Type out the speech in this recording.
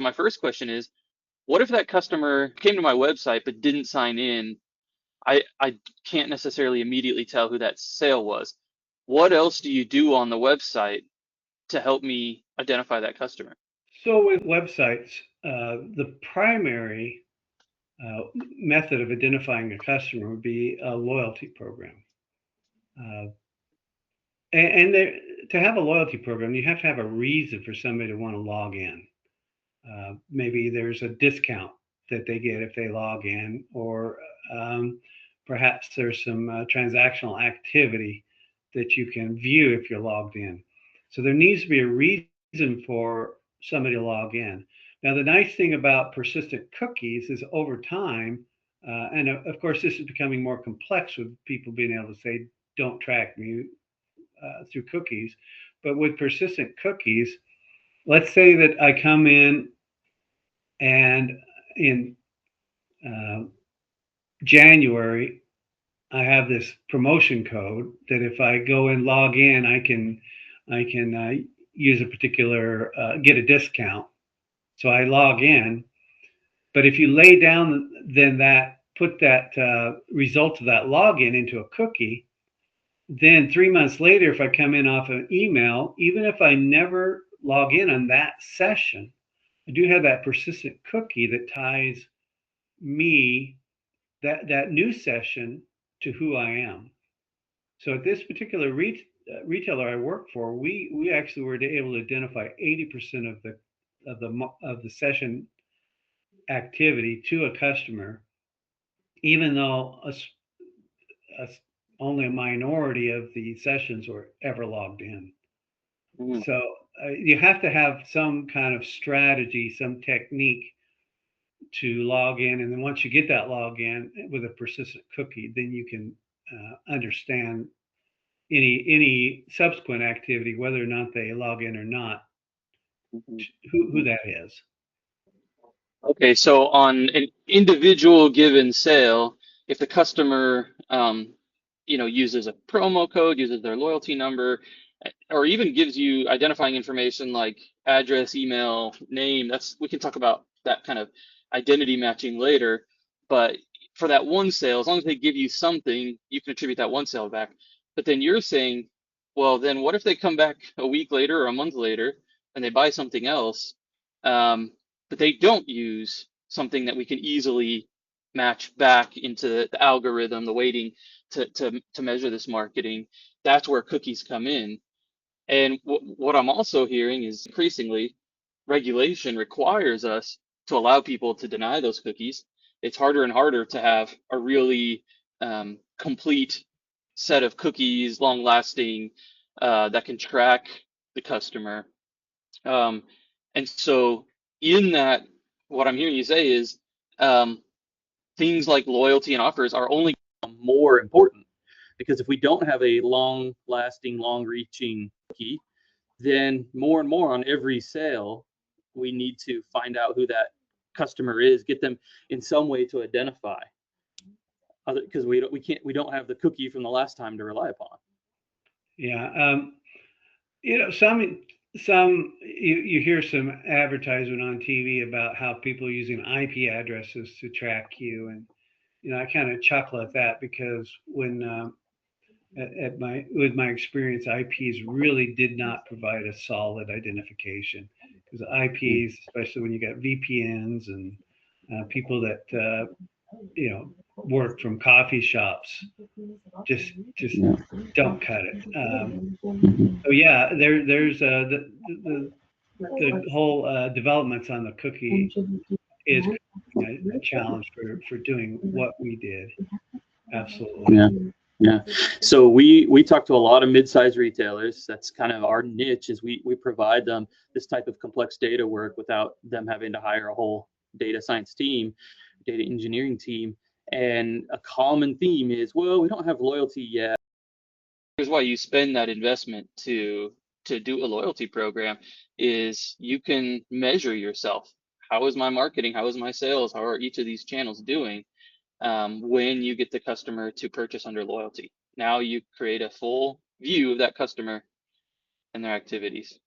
My first question is, what if that customer came to my website but didn't sign in? I can't necessarily immediately tell who that sale was. What else do you do on the website to help me identify that customer? So with websites, the primary method of identifying a customer would be a loyalty program. Uh, and there, to have a loyalty program, you have to have a reason for somebody to want to log in. Maybe there's a discount that they get if they log in, or um, perhaps there's some transactional activity that you can view if you're logged in. So there needs to be a reason for somebody to log in. Now, the nice thing about persistent cookies is over time, and of course, this is becoming more complex with people being able to say, don't track me through cookies. But with persistent cookies, let's say that I come in and in uh, January, I have this promotion code that if I go and log in, I can use a particular get a discount. So I log in, but if you lay down then that put that result of that login into a cookie, then 3 months later, if I come in off an email, even if I never log in on that session, I do have that persistent cookie that ties me that new session to who I am. So at this particular retailer I work for, we actually were able to identify 80% of the session activity to a customer, even though a, only a minority of the sessions were ever logged in. Mm, So you have to have some kind of strategy, some technique to log in, and then once you get that login with a persistent cookie, then you can understand any subsequent activity, whether or not they log in or not, mhm. who that is. Okay, so on an individual given sale, if the customer, uses a promo code, uses their loyalty number, or even gives you identifying information like address, email, name, we can talk about that kind of identity matching later. But for that one sale, as long as they give you something, you can attribute that one sale back. But then you're saying, well, then what if they come back a week later or a month later and they buy something else? Um, but they don't use something that we can easily match back into the algorithm, the weighting to measure this marketing. That's where cookies come in. And what I'm also hearing is increasingly regulation requires us to allow people to deny those cookies. It's harder and harder to have a really complete set of cookies, long lasting, that can track the customer. Um, and so, in that, what I'm hearing you say is um, things like loyalty and offers are only more important because if we don't have a long lasting, long reaching key, then more and more on every sale, we need to find out who that customer is, get them in some way to identify, because we don't have the cookie from the last time to rely upon. Yeah, some you hear some advertisement on TV about how people are using IP addresses to track you, and I kind of chuckle at that because when at my with my experience, IPs really did not provide a solid identification because IPs, especially when you got VPNs and people that work from coffee shops, just Yeah. don't cut it. So yeah, there's the whole developments on the cookie is a challenge for doing what we did. Absolutely. Yeah. Yeah. So we talk to a lot of mid-sized retailers. That's kind of our niche is we provide them this type of complex data work without them having to hire a whole data science team, data engineering team. And a common theme is, well, we don't have loyalty yet. Here's why you spend that investment to do a loyalty program is you can measure yourself. How is my marketing? How is my sales? How are each of these channels doing? When you get the customer to purchase under loyalty. Now you create a full view of that customer and their activities.